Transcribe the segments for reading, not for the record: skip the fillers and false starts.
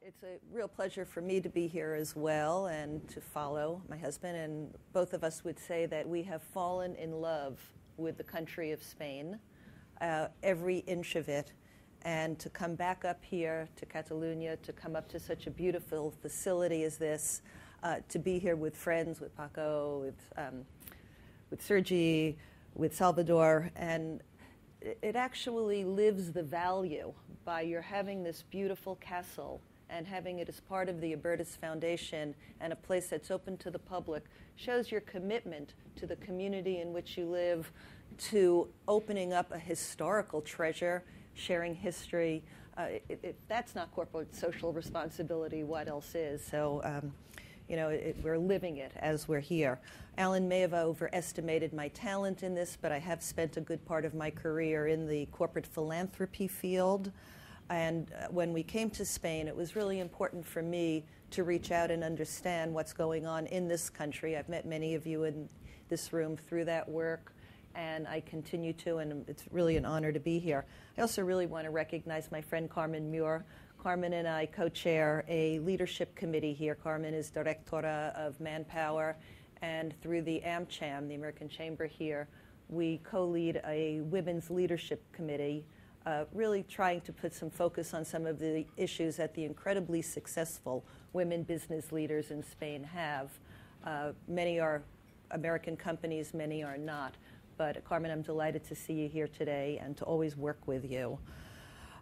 It's a real pleasure for me to be here as well and to follow my husband. And both of us would say that we have fallen in love with the country of Spain, every inch of it. And to come back up here to Catalonia, to come up to such a beautiful facility as this, to be here with friends, with Paco, with Sergi, with Salvador, and it actually lives the value by your having this beautiful castle and having it as part of the Albertus Foundation and a place that's open to the public, shows your commitment to the community in which you live, to opening up a historical treasure, sharing history. If that's not corporate social responsibility, what else is? So, we're living it as we're here. Alan may have overestimated my talent in this, but I have spent a good part of my career in the corporate philanthropy field. And when we came to Spain, it was really important for me to reach out and understand what's going on in this country. I've met many of you in this room through that work, and I continue to, and it's really an honor to be here. I also really want to recognize my friend Carmen Muir. Carmen and I co-chair a leadership committee here. Carmen is Directora of Manpower, and through the AmCham, the American Chamber here, we co-lead a women's leadership committee, really trying to put some focus on some of the issues that the incredibly successful women business leaders in Spain have. Many are American companies, many are not. But Carmen, I'm delighted to see you here today and to always work with you.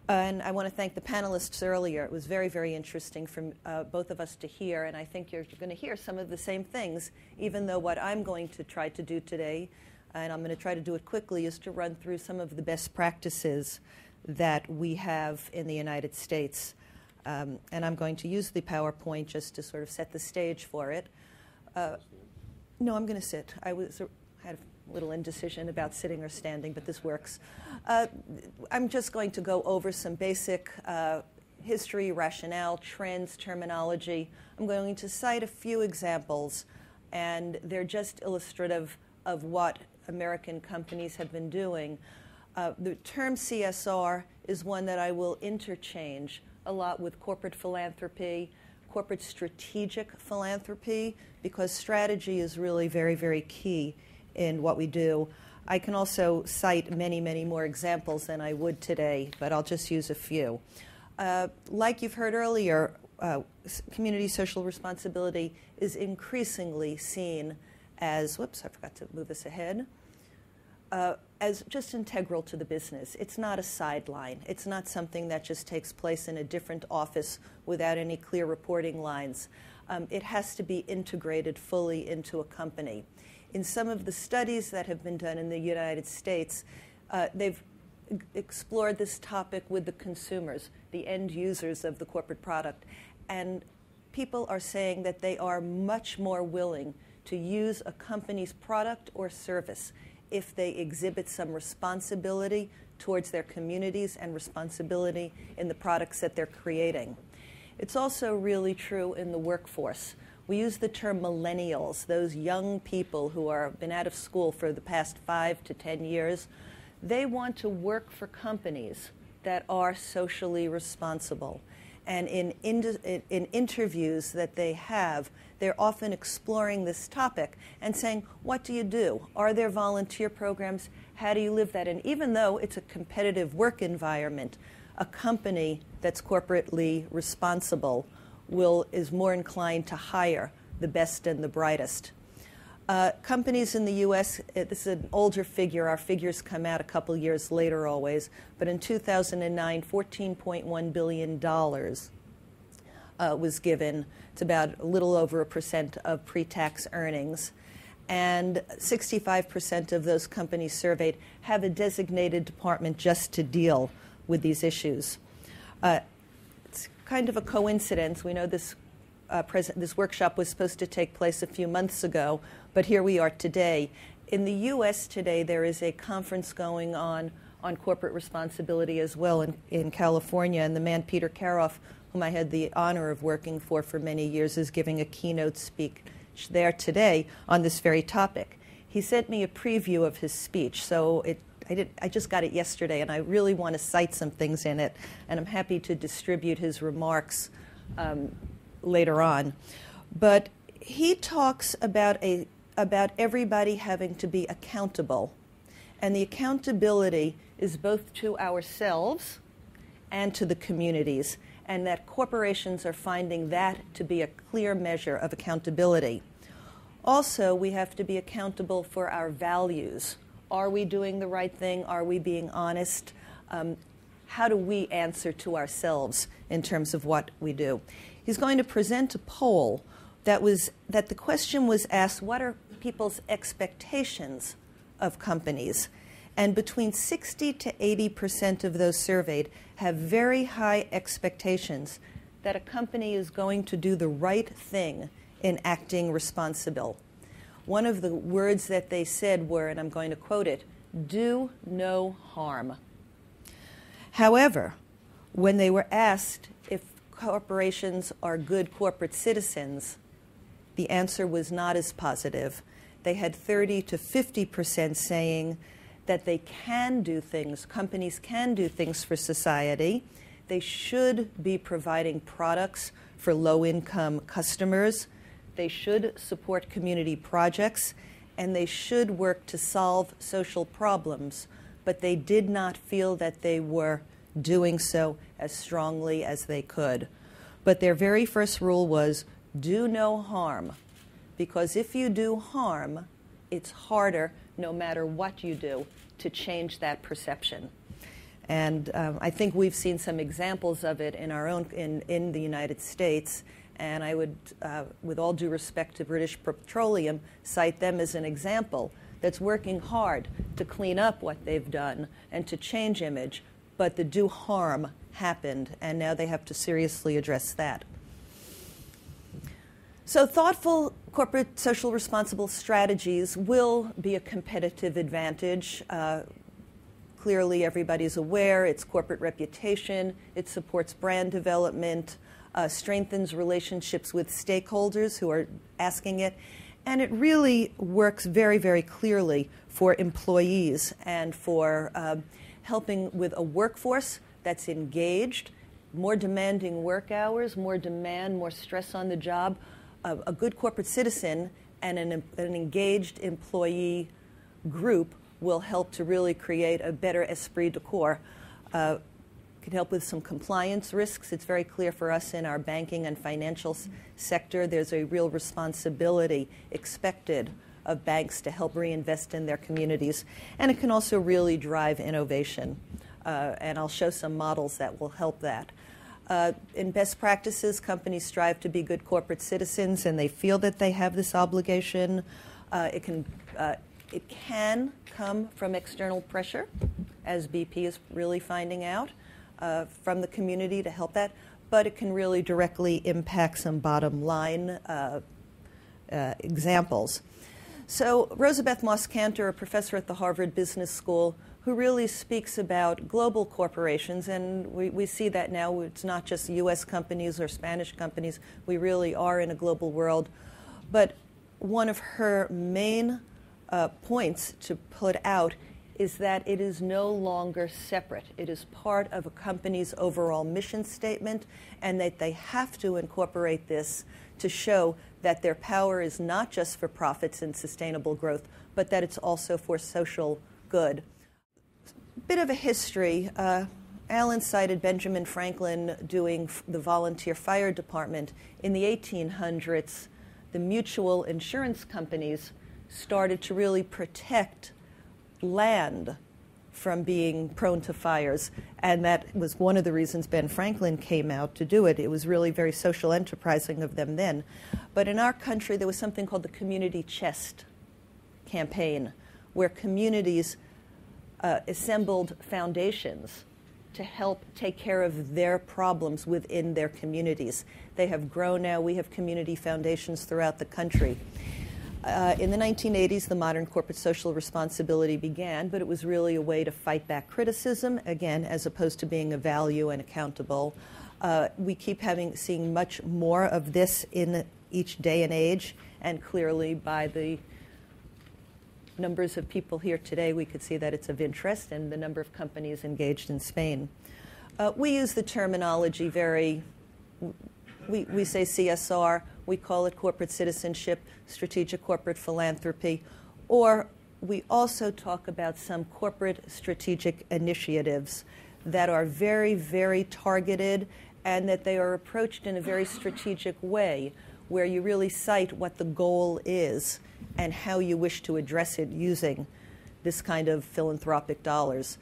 And I want to thank the panelists earlier. It was very, very interesting for both of us to hear, and I think you're going to hear some of the same things, even though what I'm going to try to do today, and I'm going to try to do it quickly, is to run through some of the best practices that we have in the United States. And I'm going to use the PowerPoint just to sort of set the stage for it. No, I'm going to sit. I had a little indecision about sitting or standing, but this works. I'm just going to go over some basic history, rationale, trends, terminology. I'm going to cite a few examples, and they're just illustrative of what American companies have been doing. The term CSR is one that I will interchange a lot with corporate philanthropy, corporate strategic philanthropy, because strategy is really very, very key in what we do. I can also cite many, many more examples than I would today, but I'll just use a few. Like you've heard earlier, community social responsibility is increasingly seen as, whoops, I forgot to move this ahead, as just integral to the business. It's not a sideline. It's not something that just takes place in a different office without any clear reporting lines. It has to be integrated fully into a company. In some of the studies that have been done in the United States, they've explored this topic with the consumers, the end users of the corporate product. And people are saying that they are much more willing to use a company's product or service if they exhibit some responsibility towards their communities and responsibility in the products that they're creating. It's also really true in the workforce. We use the term millennials, those young people who have been out of school for the past 5 to 10 years. They want to work for companies that are socially responsible. And in interviews that they have, they're often exploring this topic and saying, what do you do? Are there volunteer programs? How do you live that? And even though it's a competitive work environment, a company that's corporately responsible is more inclined to hire the best and the brightest. Companies in the U.S., this is an older figure. Our figures come out a couple years later always. But in 2009, $14.1 billion was given. It's about a little over 1% of pre-tax earnings. And 65% of those companies surveyed have a designated department just to deal with these issues. It's kind of a coincidence. We know this workshop was supposed to take place a few months ago, but here we are today. In the U.S. today, there is a conference going on corporate responsibility as well in California, and the man Peter Karoff, whom I had the honor of working for many years, is giving a keynote speech there today on this very topic. He sent me a preview of his speech, so I just got it yesterday, and I really want to cite some things in it, and I'm happy to distribute his remarks later on. But he talks about everybody having to be accountable. And the accountability is both to ourselves and to the communities, and that corporations are finding that to be a clear measure of accountability. Also, we have to be accountable for our values. Are we doing the right thing? Are we being honest? How do we answer to ourselves in terms of what we do? He's going to present a poll that the question was asked, what are people's expectations of companies? And between 60 to 80% of those surveyed have very high expectations that a company is going to do the right thing in acting responsible. One of the words that they said were, and I'm going to quote it, do no harm. However, when they were asked if corporations are good corporate citizens, the answer was not as positive. They had 30 to 50% saying that they can do things, companies can do things for society. They should be providing products for low-income customers. They should support community projects, and they should work to solve social problems. But they did not feel that they were doing so as strongly as they could. But their very first rule was, do no harm. Because if you do harm, it's harder, no matter what you do, to change that perception. And I think we've seen some examples of it in our own, in the United States. And I would, with all due respect to British Petroleum, cite them as an example that's working hard to clean up what they've done and to change image. But the do harm happened, and now they have to seriously address that. So thoughtful corporate social responsible strategies will be a competitive advantage. Clearly, everybody's aware. It's corporate reputation. It supports brand development, strengthens relationships with stakeholders who are asking it. And it really works very, very clearly for employees and for helping with a workforce that's engaged, more demanding work hours, more demand, more stress on the job. A good corporate citizen and an engaged employee group will help to really create a better esprit de corps. Can help with some compliance risks. It's very clear for us in our banking and financial sector, there's a real responsibility expected of banks to help reinvest in their communities. And it can also really drive innovation. And I'll show some models that will help that. In best practices, companies strive to be good corporate citizens, and they feel that they have this obligation. It can come from external pressure, as BP is really finding out, from the community to help that, but it can really directly impact some bottom line examples. So Rosabeth Moss-Kanter, a professor at the Harvard Business School, who really speaks about global corporations, and we see that now. It's not just U.S. companies or Spanish companies. We really are in a global world. But one of her main points to put out is that it is no longer separate. It is part of a company's overall mission statement, and that they have to incorporate this to show that their power is not just for profits and sustainable growth, but that it's also for social good. Bit of a history. Alan cited Benjamin Franklin doing the volunteer fire department. In the 1800s, the mutual insurance companies started to really protect land from being prone to fires. And that was one of the reasons Ben Franklin came out to do it. It was really very social enterprising of them then. But in our country, there was something called the Community Chest campaign, where communities assembled foundations to help take care of their problems within their communities. They have grown now. We have community foundations throughout the country. In the 1980s, the modern corporate social responsibility began, but it was really a way to fight back criticism, again, as opposed to being a value and accountable. We keep seeing much more of this in each day and age, and clearly by the numbers of people here today, we could see that it's of interest, and the number of companies engaged in Spain. We use the terminology very we say CSR, we call it corporate citizenship, strategic corporate philanthropy, or we also talk about some corporate strategic initiatives that are very, very targeted and that they are approached in a very strategic way where you really cite what the goal is and how you wish to address it using this kind of philanthropic dollars.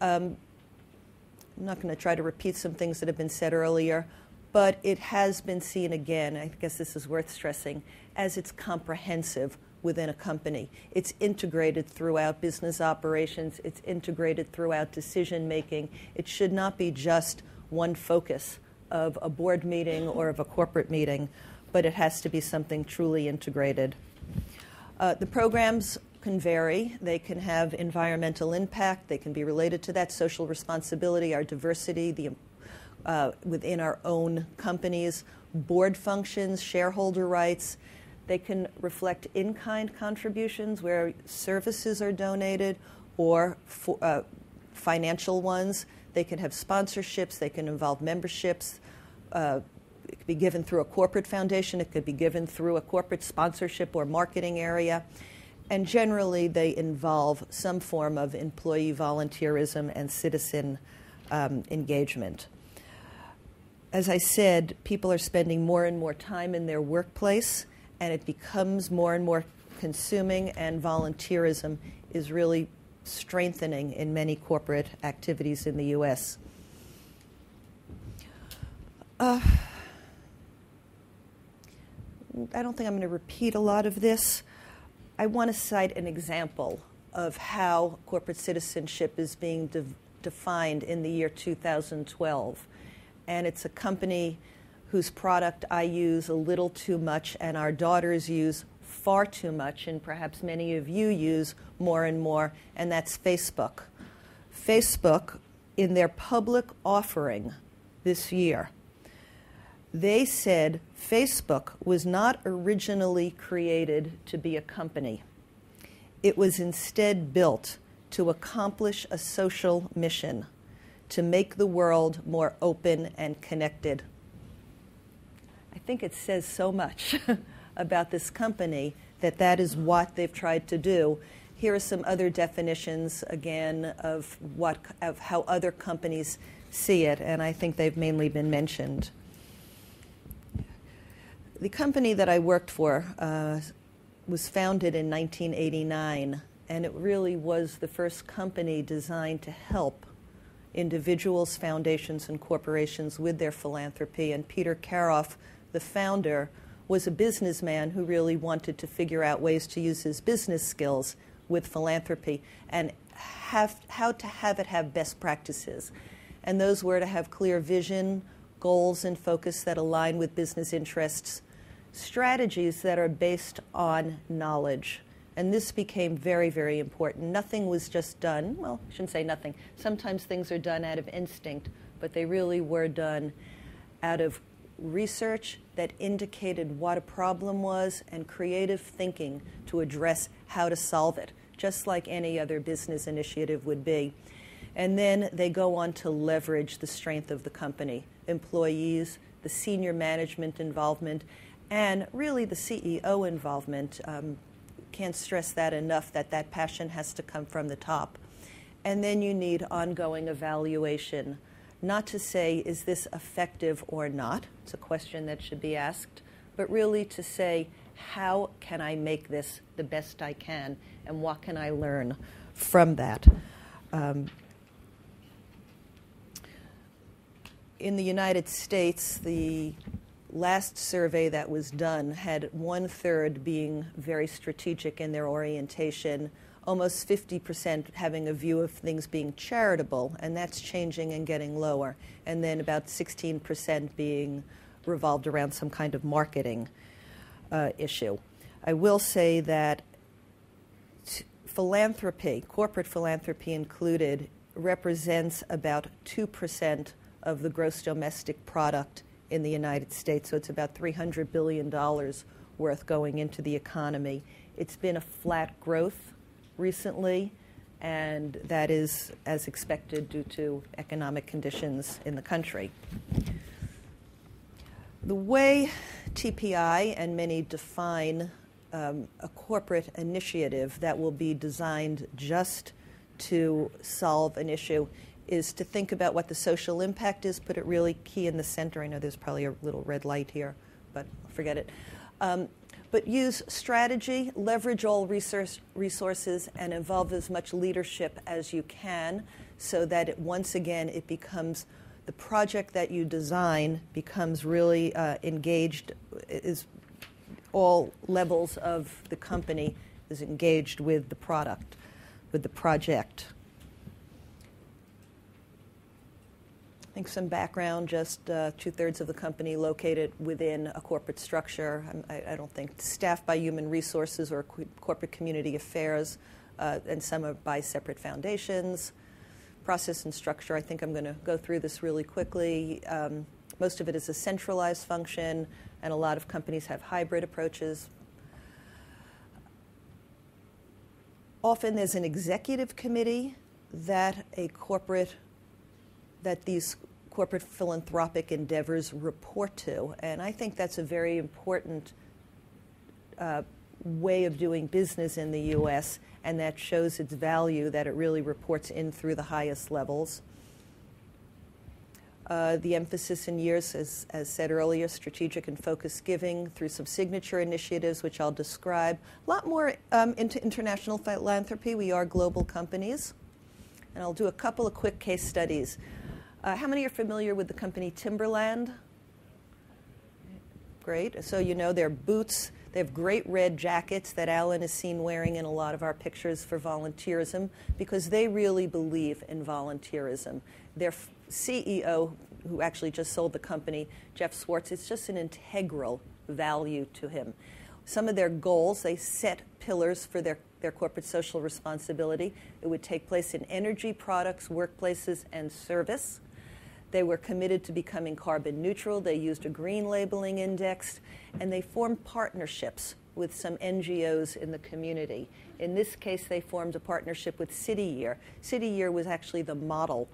I'm not going to try to repeat some things that have been said earlier, but it has been seen again, I guess this is worth stressing, as it's comprehensive within a company. It's integrated throughout business operations. It's integrated throughout decision making. It should not be just one focus of a board meeting or of a corporate meeting, but it has to be something truly integrated. The programs can vary. They can have environmental impact. They can be related to that, social responsibility, our diversity, within our own companies, board functions, shareholder rights. They can reflect in-kind contributions where services are donated or financial ones. They can have sponsorships. They can involve memberships. It could be given through a corporate foundation. It could be given through a corporate sponsorship or marketing area. And generally, they involve some form of employee volunteerism and citizen engagement. As I said, people are spending more and more time in their workplace, and it becomes more and more consuming, and volunteerism is really strengthening in many corporate activities in the U.S. I don't think I'm going to repeat a lot of this. I want to cite an example of how corporate citizenship is being defined in the year 2012. And it's a company whose product I use a little too much and our daughters use far too much, and perhaps many of you use more and more, and that's Facebook. Facebook, in their public offering this year, they said Facebook was not originally created to be a company. It was instead built to accomplish a social mission, to make the world more open and connected. I think it says so much about this company that is what they've tried to do. Here are some other definitions, again, of how other companies see it, and I think they've mainly been mentioned. The company that I worked for was founded in 1989, and it really was the first company designed to help individuals, foundations, and corporations with their philanthropy. And Peter Karoff, the founder, was a businessman who really wanted to figure out ways to use his business skills with philanthropy and how to have it have best practices. And those were to have clear vision, goals, and focus that align with business interests, strategies that are based on knowledge. And this became very, very important. Nothing was just done, well, I shouldn't say nothing. Sometimes things are done out of instinct, but they really were done out of research that indicated what a problem was and creative thinking to address how to solve it, just like any other business initiative would be. And then they go on to leverage the strength of the company, employees, the senior management involvement, and really the CEO involvement. Can't stress that enough, that passion has to come from the top. And then you need ongoing evaluation, not to say, is this effective or not? It's a question that should be asked, but really to say, how can I make this the best I can, and what can I learn from that? In the United States, the last survey that was done had 1/3 being very strategic in their orientation, almost 50% having a view of things being charitable, and that's changing and getting lower, and then about 16% being revolved around some kind of marketing issue. I will say that philanthropy, corporate philanthropy included, represents about 2% of the gross domestic product in the United States, so it's about $300 billion worth going into the economy. It's been a flat growth recently, and that is as expected due to economic conditions in the country. The way TPI and many define a corporate initiative that will be designed just to solve an issue is to think about what the social impact is, put it really key in the center. I know there's probably a little red light here, but forget it. But use strategy, leverage all resources, and involve as much leadership as you can so that once again it becomes the project that you design becomes really engaged, is all levels of the company is engaged with the product, with the project. I think some background, just 2/3 of the company located within a corporate structure. I don't think staffed by human resources or corporate community affairs, and some are by separate foundations. Process and structure, I think I'm going to go through this really quickly. Most of it is a centralized function, and a lot of companies have hybrid approaches. Often there's an executive committee that these corporate philanthropic endeavors report to, and I think that's a very important way of doing business in the U.S., and that shows its value that it really reports in through the highest levels. The emphasis in years, as said earlier, strategic and focused giving through some signature initiatives, which I'll describe. A lot more into international philanthropy. We are global companies. And I'll do a couple of quick case studies. How many are familiar with the company Timberland? Great. So you know their boots. They have great red jackets that Alan is seen wearing in a lot of our pictures for volunteerism because they really believe in volunteerism. Their CEO, who actually just sold the company, Jeff Swartz, it's just an integral value to him. Some of their goals, they set pillars for their corporate social responsibility. It would take place in energy, products, workplaces, and service. They were committed to becoming carbon neutral. They used a green labeling index, and they formed partnerships with some NGOs in the community. In this case, they formed a partnership with City Year. City Year was actually the model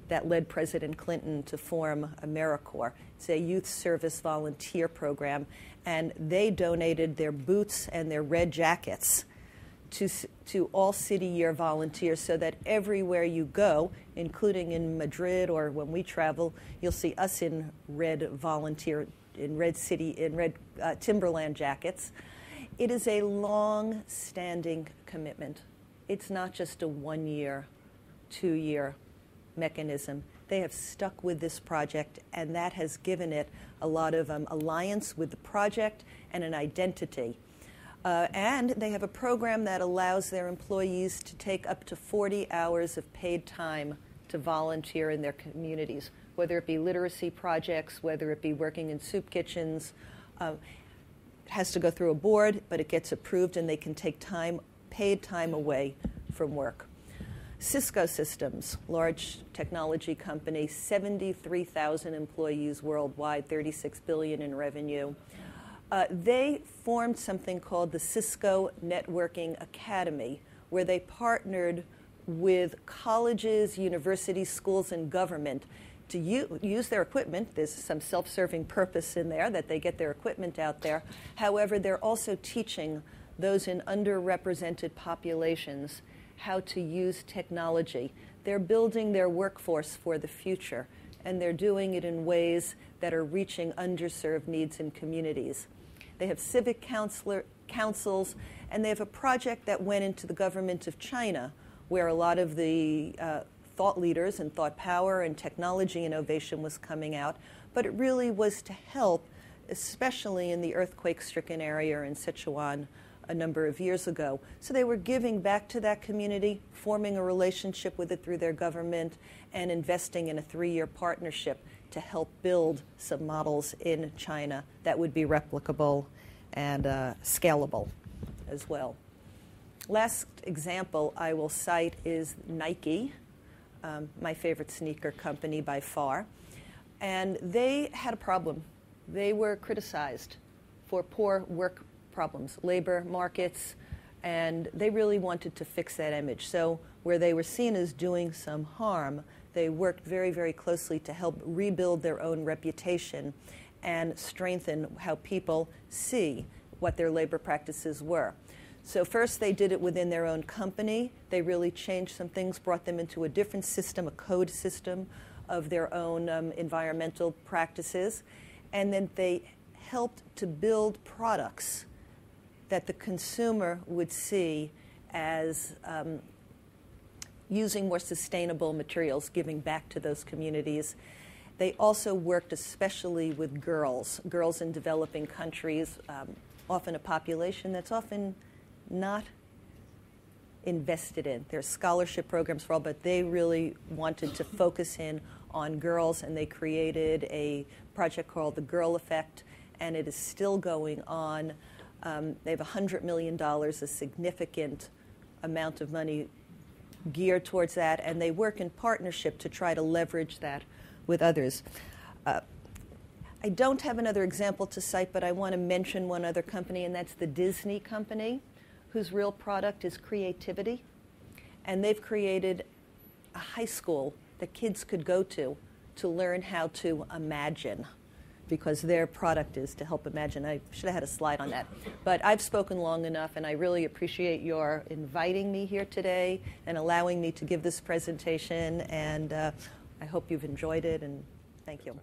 that led President Clinton to form AmeriCorps. It's a youth service volunteer program, and they donated their boots and their red jackets to all City Year volunteers so that everywhere you go, including in Madrid or when we travel, you'll see us in red Timberland jackets. It is a long-standing commitment. It's not just a 1 year, 2 year mechanism. They have stuck with this project, and that has given it a lot of alliance with the project and an identity. And they have a program that allows their employees to take up to 40 hours of paid time to volunteer in their communities, whether it be literacy projects, whether it be working in soup kitchens. It has to go through a board, but it gets approved, and they can take paid time away from work. Cisco Systems, large technology company, 73,000 employees worldwide, $36 billion in revenue. They formed something called the Cisco Networking Academy, where they partnered with colleges, universities, schools, and government to use their equipment. There's some self-serving purpose in there that they get their equipment out there. However, they're also teaching those in underrepresented populations how to use technology. They're building their workforce for the future, and they're doing it in ways that are reaching underserved needs in communities. They have civic councils, and they have a project that went into the government of China, where a lot of the thought leaders and thought power and technology innovation was coming out. But it really was to help, especially in the earthquake-stricken area in Sichuan a number of years ago. So they were giving back to that community, forming a relationship with it through their government, and investing in a 3-year partnership to help build some models in China that would be replicable and scalable as well. Last example I will cite is Nike, my favorite sneaker company by far. And they had a problem. They were criticized for poor work problems, labor markets, and they really wanted to fix that image. So where they were seen as doing some harm, they worked very, very closely to help rebuild their own reputation and strengthen how people see what their labor practices were. So first they did it within their own company. They really changed some things, brought them into a different system, a code system of their own environmental practices. And then they helped to build products that the consumer would see as using more sustainable materials, giving back to those communities. They also worked especially with girls in developing countries, often a population that's often not invested in. There's scholarship programs for all, but they really wanted to focus in on girls, and they created a project called the Girl Effect, and it is still going on. They have $100 million, a significant amount of money geared towards that, and they work in partnership to try to leverage that with others. I don't have another example to cite, but I want to mention one other company, and that's the Disney company, whose real product is creativity. And they've created a high school that kids could go to learn how to imagine, because their product is to help imagine. I should have had a slide on that. But I've spoken long enough, and I really appreciate your inviting me here today and allowing me to give this presentation. And I hope you've enjoyed it, and thank you.